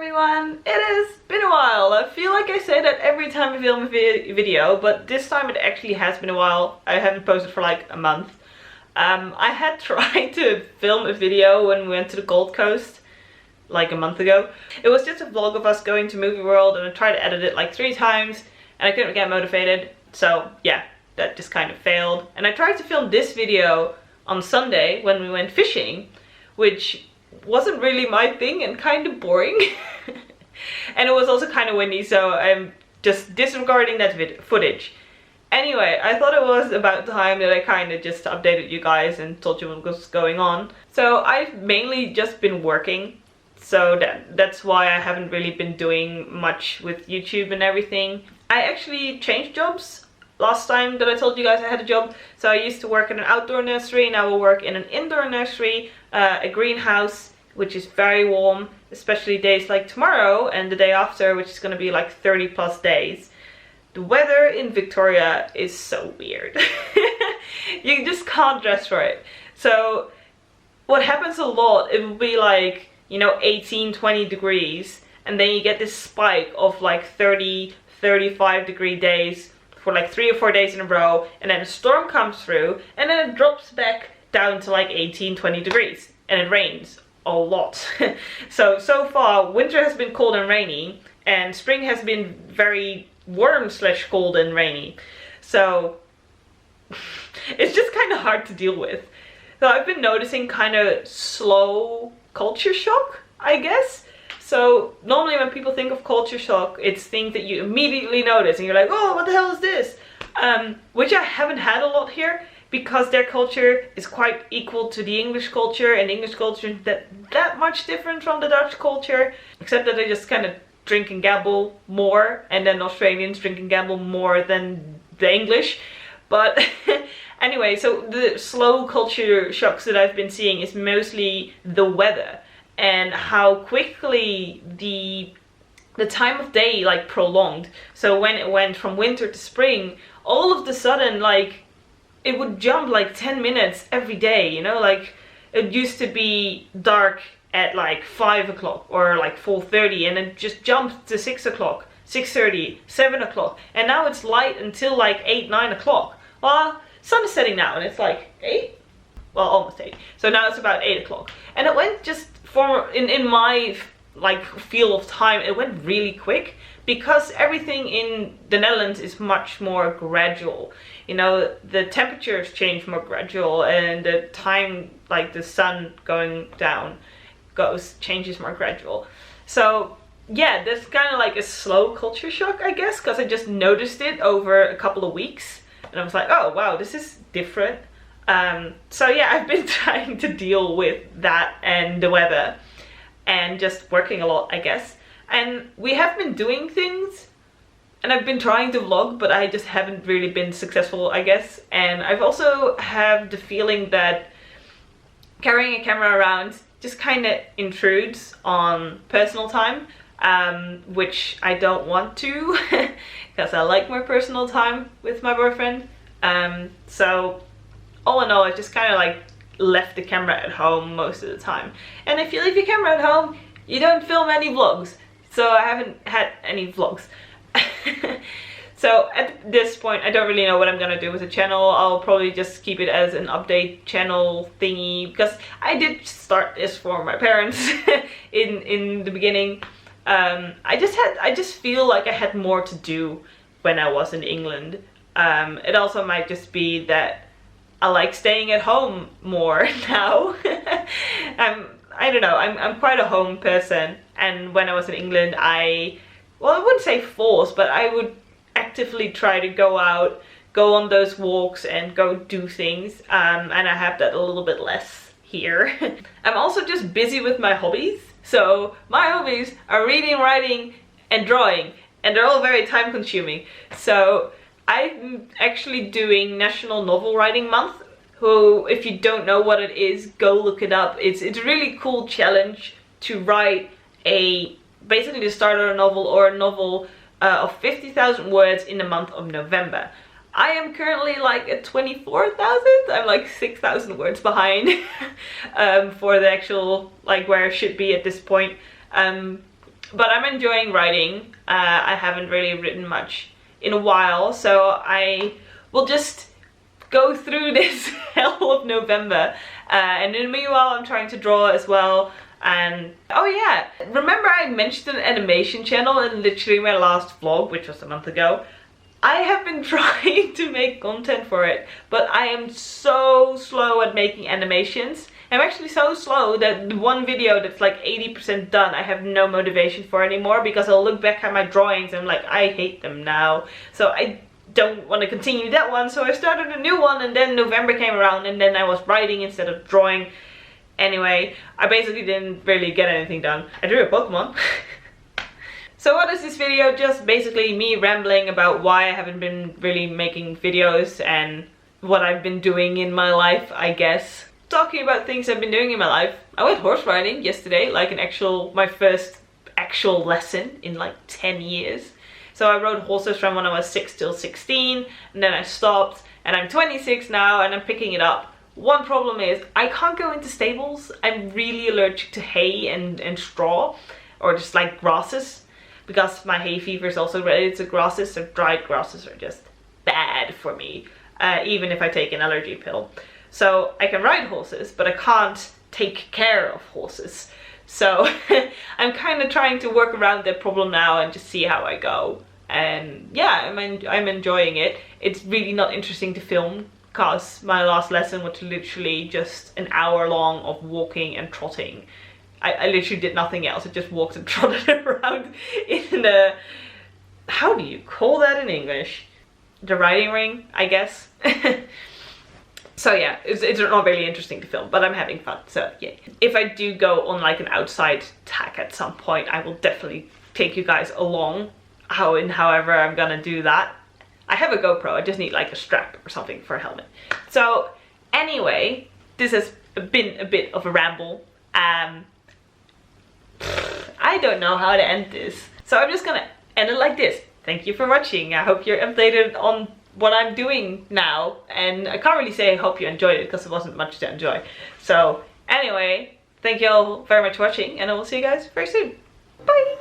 everyone! It has been a while. I feel like I say that every time I film a video, but this time it actually has been a while. I haven't posted for like a month. I had tried to film a video when we went to the Gold Coast like a month ago. It was just a vlog of us going to Movie World, and I tried to edit it like 3 times and I couldn't get motivated. So yeah, that just kind of failed. And I tried to film this video on Sunday when we went fishing, which wasn't really my thing and kind of boring. And it was also kind of windy, so I'm just disregarding that footage. Anyway, I thought it was about time that I kind of just updated you guys and told you what was going on. So I've mainly just been working, so that's why I haven't really been doing much with YouTube and everything. I actually changed jobs last time that I told you guys I had a job. So I used to work in an outdoor nursery, now I will work in an indoor nursery, a greenhouse, which is very warm, especially days like tomorrow and the day after, which is going to be like 30 plus days. The weather in Victoria is so weird. You just can't dress for it. So what happens a lot, it will be like, you know, 18-20 degrees, and then you get this spike of like 30-35 degree days for like 3 or 4 days in a row, and then a storm comes through and then it drops back down to like 18-20 degrees and it rains a lot. so far winter has been cold and rainy, and spring has been very warm / cold and rainy. So it's just kind of hard to deal with. So I've been noticing kind of slow culture shock, I guess. So normally when people think of culture shock, it's things that you immediately notice and you're like, oh, what the hell is this? Which I haven't had a lot here, because their culture is quite equal to the English culture, and the English culture is that much different from the Dutch culture, except that they just kind of drink and gamble more, and then Australians drink and gamble more than the English. But anyway, so the slow culture shocks that I've been seeing is mostly the weather and how quickly the time of day like prolonged. So when it went from winter to spring, all of the sudden like it would jump like 10 minutes every day, you know, like it used to be dark at like 5 o'clock or like 4:30, and it just jumped to 6 o'clock, 6:30, 7 o'clock, and now it's light until like 8-9 o'clock. Well, sun is setting now and it's like 8, well, almost 8, so now it's about 8 o'clock, and it went just for in my like feel of time, it went really quick, because everything in the Netherlands is much more gradual. You know, the temperatures change more gradual, and the time like the sun going down changes more gradual. So yeah, that's kind of like a slow culture shock, I guess, because I just noticed it over a couple of weeks and I was like, oh wow, this is different. So yeah, I've been trying to deal with that and the weather and just working a lot, I guess. And we have been doing things, and I've been trying to vlog, but I just haven't really been successful, I guess. And I've also have the feeling that carrying a camera around just kind of intrudes on personal time, which I don't want to, because I like more personal time with my boyfriend. So all in all, I just kind of like left the camera at home most of the time. And if you leave your camera at home, you don't film any vlogs. So I haven't had any vlogs. So at this point, I don't really know what I'm gonna do with the channel. I'll probably just keep it as an update channel thingy, because I did start this for my parents in the beginning. I just feel like I had more to do when I was in England. It also might just be that I like staying at home more now. I don't know, I'm quite a home person, and when I was in England, well, I wouldn't say force, but I would actively try to go out, go on those walks and go do things, and I have that a little bit less here. I'm also just busy with my hobbies. So my hobbies are reading, writing and drawing, and they're all very time consuming. So I'm actually doing National Novel Writing Month, who, if you don't know what it is, go look it up. It's a really cool challenge to write basically the start of a novel, or a novel of 50,000 words in the month of November. I am currently like at 24,000. I'm like 6,000 words behind for the actual, like, where I should be at this point. But I'm enjoying writing. I haven't really written much in a while, so I will just go through this hell of November. And in the meanwhile, I'm trying to draw as well. And oh yeah, remember I mentioned an animation channel in literally my last vlog, which was a month ago. I have been trying to make content for it, but I am so slow at making animations. I'm actually so slow that the one video that's like 80% done, I have no motivation for anymore, because I'll look back at my drawings and I'm like, I hate them now. So I don't want to continue that one, so I started a new one, and then November came around and then I was writing instead of drawing. Anyway, I basically didn't really get anything done. I drew a Pokemon. So what is this video? Just basically me rambling about why I haven't been really making videos and what I've been doing in my life, I guess. Talking about things I've been doing in my life. I went horse riding yesterday, like my first actual lesson in like 10 years. So I rode horses from when I was 6 till 16, and then I stopped, and I'm 26 now and I'm picking it up. One problem is I can't go into stables. I'm really allergic to hay and straw, or just like grasses, because my hay fever is also related to grasses, so dried grasses are just bad for me, even if I take an allergy pill. So I can ride horses, but I can't take care of horses. So I'm kind of trying to work around that problem now and just see how I go. And yeah, I'm enjoying it. It's really not interesting to film, because my last lesson was literally just an hour long of walking and trotting. I literally did nothing else. I just walked and trotted around in the... how do you call that in English? The riding ring, I guess. So yeah, it's not really interesting to film, but I'm having fun, so yeah. If I do go on like an outside tack at some point, I will definitely take you guys along. However I'm gonna do that. I have a GoPro, I just need like a strap or something for a helmet. So anyway, this has been a bit of a ramble. I don't know how to end this. So I'm just gonna end it like this. Thank you for watching. I hope you're updated on what I'm doing now. And I can't really say I hope you enjoyed it, because it wasn't much to enjoy. So anyway, thank you all very much for watching, and I will see you guys very soon. Bye!